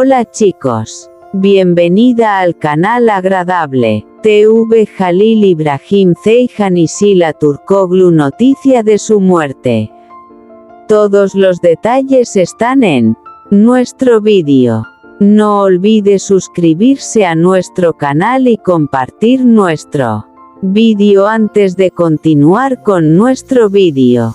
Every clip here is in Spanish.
Hola chicos. Bienvenida al canal agradable. TV Jalil Ibrahim Ceyhan y Sila Turkoglu noticia de su muerte. Todos los detalles están en nuestro vídeo. No olvide suscribirse a nuestro canal y compartir nuestro vídeo antes de continuar con nuestro vídeo.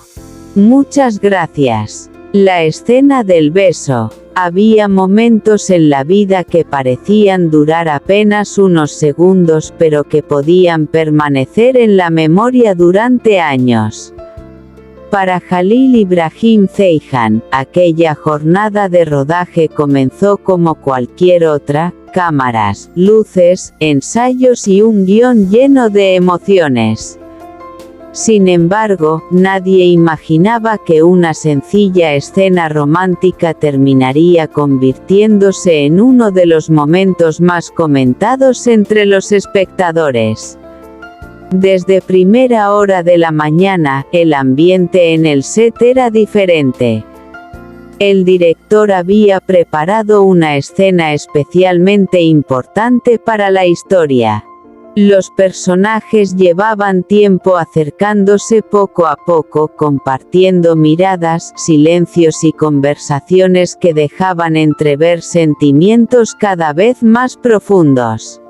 Muchas gracias. La escena del beso. Había momentos en la vida que parecían durar apenas unos segundos pero que podían permanecer en la memoria durante años. Para Jalil Ibrahim Ceyhan, aquella jornada de rodaje comenzó como cualquier otra: cámaras, luces, ensayos y un guión lleno de emociones. Sin embargo, nadie imaginaba que una sencilla escena romántica terminaría convirtiéndose en uno de los momentos más comentados entre los espectadores. Desde primera hora de la mañana, el ambiente en el set era diferente. El director había preparado una escena especialmente importante para la historia. Los personajes llevaban tiempo acercándose poco a poco, compartiendo miradas, silencios y conversaciones que dejaban entrever sentimientos cada vez más profundos.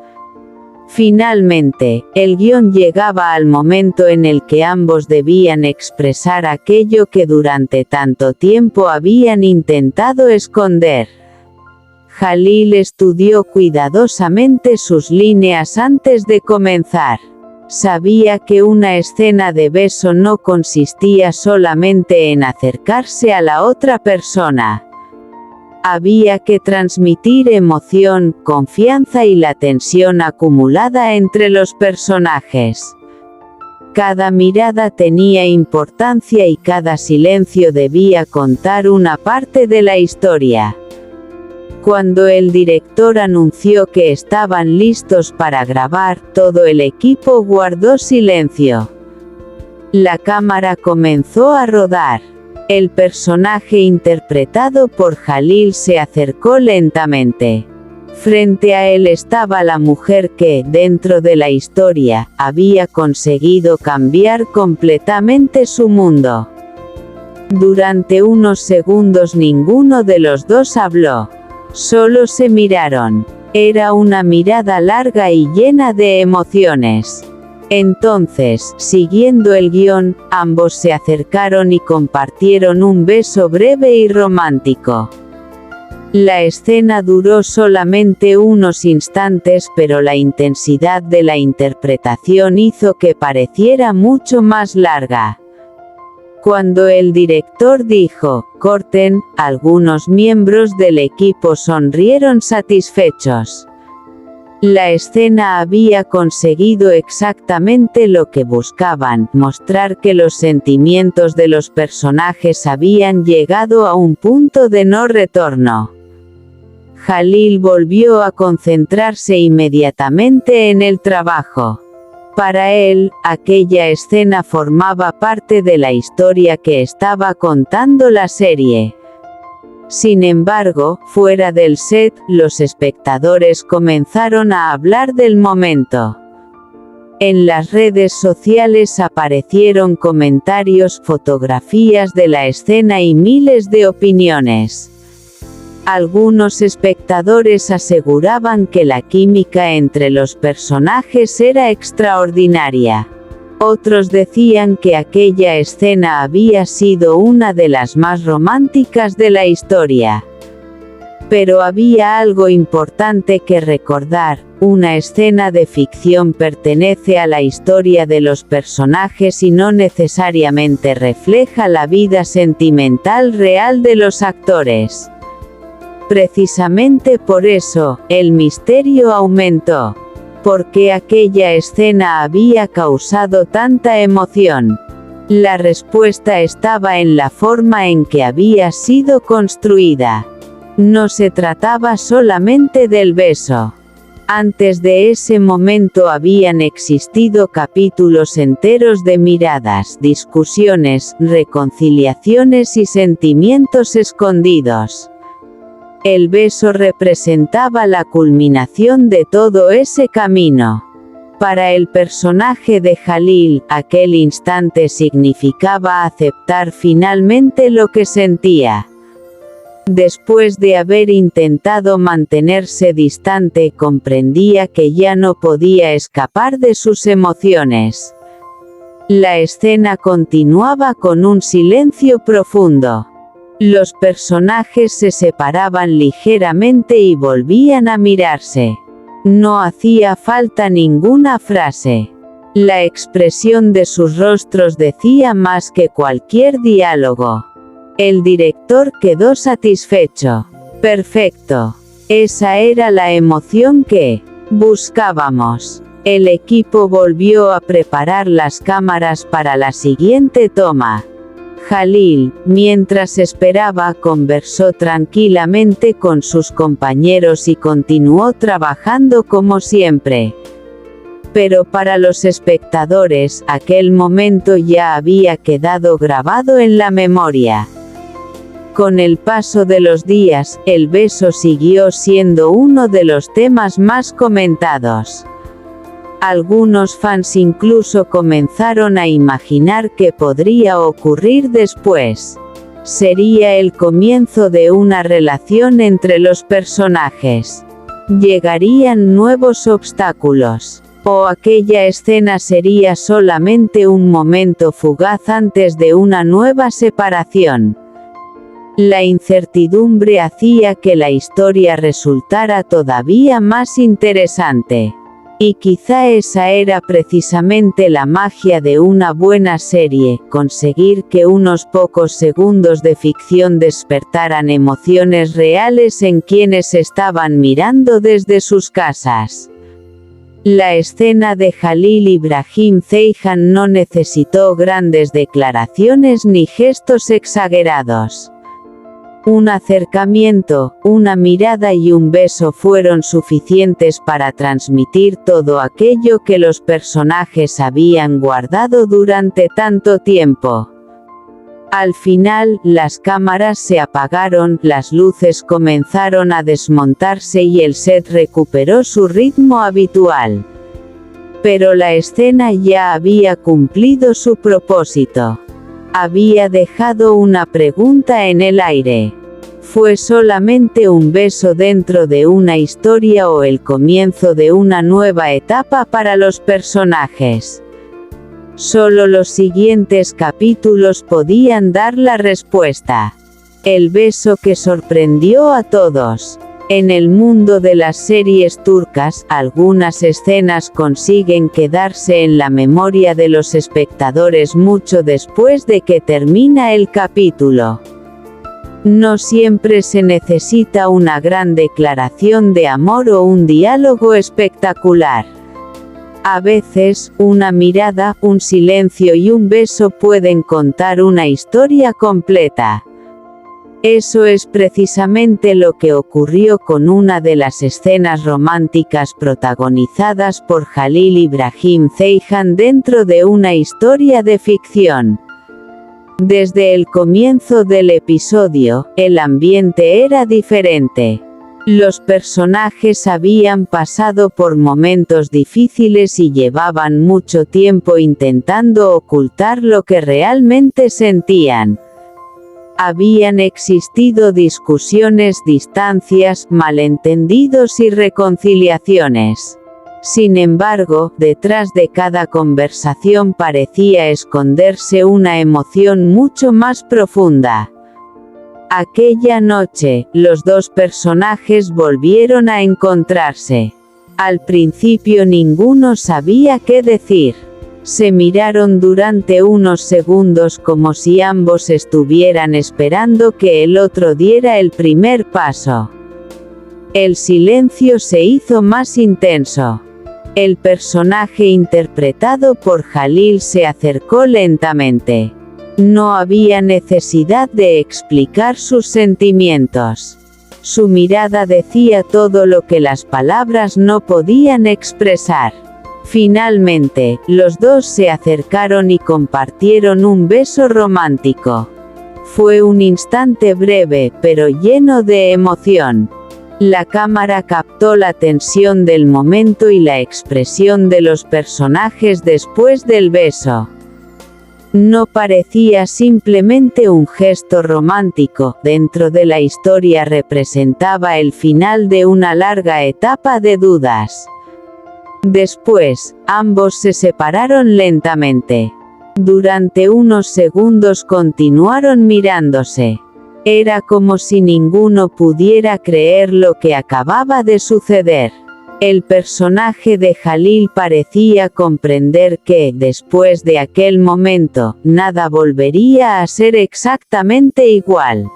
Finalmente, el guión llegaba al momento en el que ambos debían expresar aquello que durante tanto tiempo habían intentado esconder. Jalil estudió cuidadosamente sus líneas antes de comenzar. Sabía que una escena de beso no consistía solamente en acercarse a la otra persona. Había que transmitir emoción, confianza y la tensión acumulada entre los personajes. Cada mirada tenía importancia y cada silencio debía contar una parte de la historia. Cuando el director anunció que estaban listos para grabar, todo el equipo guardó silencio. La cámara comenzó a rodar. El personaje interpretado por Jalil se acercó lentamente. Frente a él estaba la mujer que, dentro de la historia, había conseguido cambiar completamente su mundo. Durante unos segundos ninguno de los dos habló. Solo se miraron. Era una mirada larga y llena de emociones. Entonces, siguiendo el guión, ambos se acercaron y compartieron un beso breve y romántico. La escena duró solamente unos instantes, pero la intensidad de la interpretación hizo que pareciera mucho más larga. Cuando el director dijo «corten», algunos miembros del equipo sonrieron satisfechos. La escena había conseguido exactamente lo que buscaban: mostrar que los sentimientos de los personajes habían llegado a un punto de no retorno. Jalil volvió a concentrarse inmediatamente en el trabajo. Para él, aquella escena formaba parte de la historia que estaba contando la serie. Sin embargo, fuera del set, los espectadores comenzaron a hablar del momento. En las redes sociales aparecieron comentarios, fotografías de la escena y miles de opiniones. Algunos espectadores aseguraban que la química entre los personajes era extraordinaria. Otros decían que aquella escena había sido una de las más románticas de la historia. Pero había algo importante que recordar: una escena de ficción pertenece a la historia de los personajes y no necesariamente refleja la vida sentimental real de los actores. Precisamente por eso, el misterio aumentó. ¿Por qué aquella escena había causado tanta emoción? La respuesta estaba en la forma en que había sido construida. No se trataba solamente del beso. Antes de ese momento habían existido capítulos enteros de miradas, discusiones, reconciliaciones y sentimientos escondidos. El beso representaba la culminación de todo ese camino. Para el personaje de Jalil, aquel instante significaba aceptar finalmente lo que sentía. Después de haber intentado mantenerse distante, comprendía que ya no podía escapar de sus emociones. La escena continuaba con un silencio profundo. Los personajes se separaban ligeramente y volvían a mirarse. No hacía falta ninguna frase. La expresión de sus rostros decía más que cualquier diálogo. El director quedó satisfecho. Perfecto. Esa era la emoción que buscábamos. El equipo volvió a preparar las cámaras para la siguiente toma. Jalil, mientras esperaba, conversó tranquilamente con sus compañeros y continuó trabajando como siempre. Pero para los espectadores, aquel momento ya había quedado grabado en la memoria. Con el paso de los días, el beso siguió siendo uno de los temas más comentados. Algunos fans incluso comenzaron a imaginar qué podría ocurrir después. ¿Sería el comienzo de una relación entre los personajes? ¿Llegarían nuevos obstáculos? ¿O aquella escena sería solamente un momento fugaz antes de una nueva separación? La incertidumbre hacía que la historia resultara todavía más interesante. Y quizá esa era precisamente la magia de una buena serie, conseguir que unos pocos segundos de ficción despertaran emociones reales en quienes estaban mirando desde sus casas. La escena de Jalil Ibrahim Ceyhan no necesitó grandes declaraciones ni gestos exagerados. Un acercamiento, una mirada y un beso fueron suficientes para transmitir todo aquello que los personajes habían guardado durante tanto tiempo. Al final, las cámaras se apagaron, las luces comenzaron a desmontarse y el set recuperó su ritmo habitual. Pero la escena ya había cumplido su propósito. Había dejado una pregunta en el aire. ¿Fue solamente un beso dentro de una historia o el comienzo de una nueva etapa para los personajes? Solo los siguientes capítulos podían dar la respuesta. El beso que sorprendió a todos. En el mundo de las series turcas, algunas escenas consiguen quedarse en la memoria de los espectadores mucho después de que termina el capítulo. No siempre se necesita una gran declaración de amor o un diálogo espectacular. A veces, una mirada, un silencio y un beso pueden contar una historia completa. Eso es precisamente lo que ocurrió con una de las escenas románticas protagonizadas por Jalil Ibrahim Ceyhan dentro de una historia de ficción. Desde el comienzo del episodio, el ambiente era diferente. Los personajes habían pasado por momentos difíciles y llevaban mucho tiempo intentando ocultar lo que realmente sentían. Habían existido discusiones, distancias, malentendidos y reconciliaciones. Sin embargo, detrás de cada conversación parecía esconderse una emoción mucho más profunda. Aquella noche, los dos personajes volvieron a encontrarse. Al principio ninguno sabía qué decir. Se miraron durante unos segundos como si ambos estuvieran esperando que el otro diera el primer paso. El silencio se hizo más intenso. El personaje interpretado por Jalil se acercó lentamente. No había necesidad de explicar sus sentimientos. Su mirada decía todo lo que las palabras no podían expresar. Finalmente, los dos se acercaron y compartieron un beso romántico. Fue un instante breve, pero lleno de emoción. La cámara captó la tensión del momento y la expresión de los personajes después del beso. No parecía simplemente un gesto romántico, dentro de la historia representaba el final de una larga etapa de dudas. Después, ambos se separaron lentamente. Durante unos segundos continuaron mirándose. Era como si ninguno pudiera creer lo que acababa de suceder. El personaje de Jalil parecía comprender que, después de aquel momento, nada volvería a ser exactamente igual.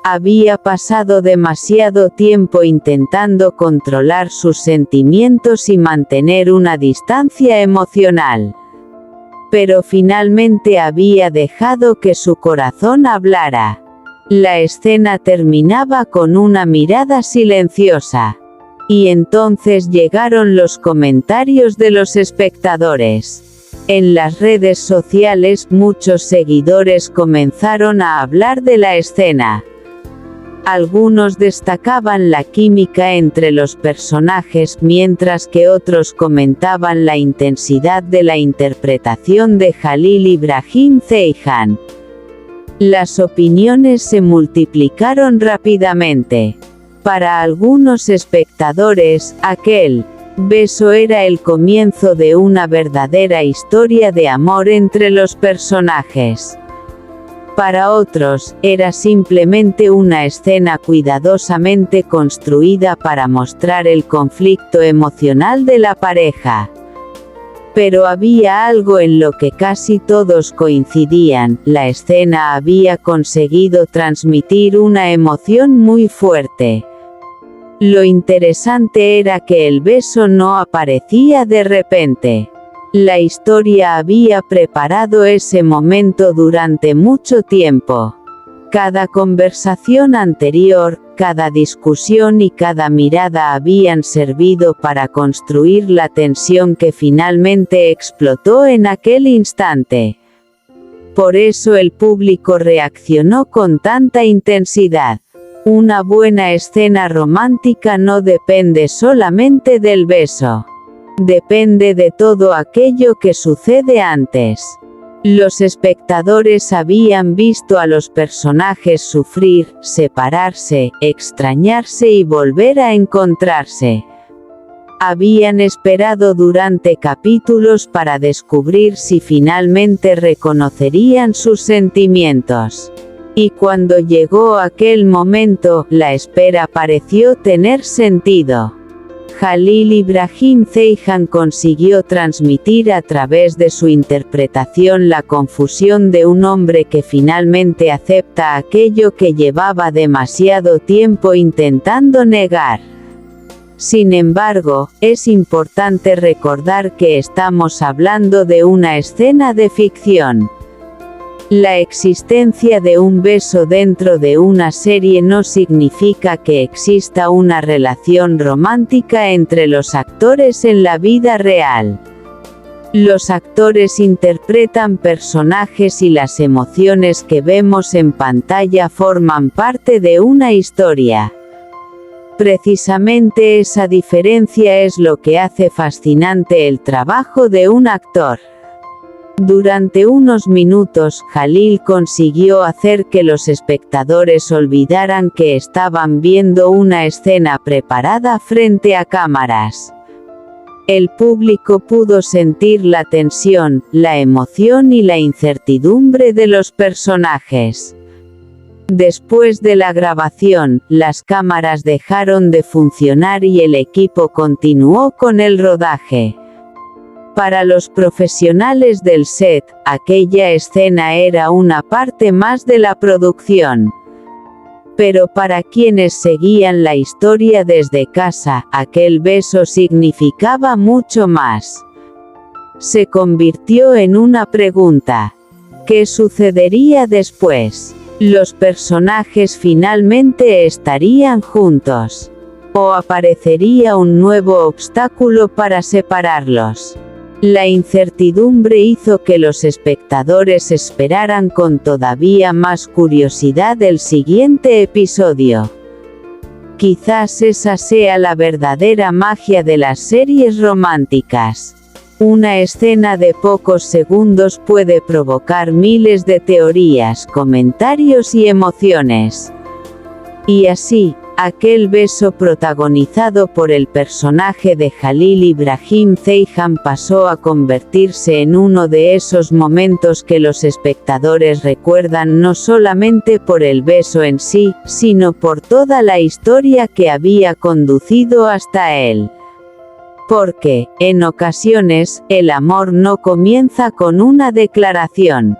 Había pasado demasiado tiempo intentando controlar sus sentimientos y mantener una distancia emocional. Pero finalmente había dejado que su corazón hablara. La escena terminaba con una mirada silenciosa. Y entonces llegaron los comentarios de los espectadores. En las redes sociales muchos seguidores comenzaron a hablar de la escena. Algunos destacaban la química entre los personajes, mientras que otros comentaban la intensidad de la interpretación de Jalil Ibrahim Ceyhan. Las opiniones se multiplicaron rápidamente. Para algunos espectadores, aquel beso era el comienzo de una verdadera historia de amor entre los personajes. Para otros, era simplemente una escena cuidadosamente construida para mostrar el conflicto emocional de la pareja. Pero había algo en lo que casi todos coincidían: la escena había conseguido transmitir una emoción muy fuerte. Lo interesante era que el beso no aparecía de repente. La historia había preparado ese momento durante mucho tiempo. Cada conversación anterior, cada discusión y cada mirada habían servido para construir la tensión que finalmente explotó en aquel instante. Por eso el público reaccionó con tanta intensidad. Una buena escena romántica no depende solamente del beso. Depende de todo aquello que sucede antes. Los espectadores habían visto a los personajes sufrir, separarse, extrañarse y volver a encontrarse. Habían esperado durante capítulos para descubrir si finalmente reconocerían sus sentimientos. Y cuando llegó aquel momento, la espera pareció tener sentido. Jalil Ibrahim Ceyhan consiguió transmitir a través de su interpretación la confusión de un hombre que finalmente acepta aquello que llevaba demasiado tiempo intentando negar. Sin embargo, es importante recordar que estamos hablando de una escena de ficción. La existencia de un beso dentro de una serie no significa que exista una relación romántica entre los actores en la vida real. Los actores interpretan personajes y las emociones que vemos en pantalla forman parte de una historia. Precisamente esa diferencia es lo que hace fascinante el trabajo de un actor. Durante unos minutos, Jalil consiguió hacer que los espectadores olvidaran que estaban viendo una escena preparada frente a cámaras. El público pudo sentir la tensión, la emoción y la incertidumbre de los personajes. Después de la grabación, las cámaras dejaron de funcionar y el equipo continuó con el rodaje. Para los profesionales del set, aquella escena era una parte más de la producción. Pero para quienes seguían la historia desde casa, aquel beso significaba mucho más. Se convirtió en una pregunta. ¿Qué sucedería después? ¿Los personajes finalmente estarían juntos? ¿O aparecería un nuevo obstáculo para separarlos? La incertidumbre hizo que los espectadores esperaran con todavía más curiosidad el siguiente episodio. Quizás esa sea la verdadera magia de las series románticas. Una escena de pocos segundos puede provocar miles de teorías, comentarios y emociones. Y así, aquel beso protagonizado por el personaje de Jalil Ibrahim Ceyhan pasó a convertirse en uno de esos momentos que los espectadores recuerdan no solamente por el beso en sí, sino por toda la historia que había conducido hasta él. Porque, en ocasiones, el amor no comienza con una declaración.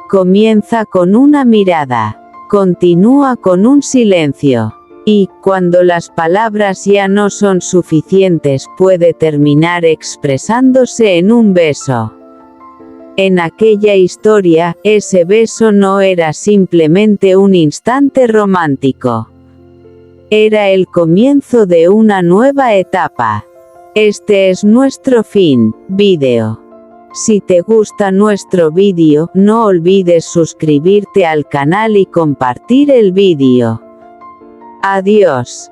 Comienza con una mirada. Continúa con un silencio. Y, cuando las palabras ya no son suficientes, puede terminar expresándose en un beso. En aquella historia, ese beso no era simplemente un instante romántico. Era el comienzo de una nueva etapa. Este es nuestro fin, vídeo. Si te gusta nuestro vídeo, no olvides suscribirte al canal y compartir el vídeo. Adiós.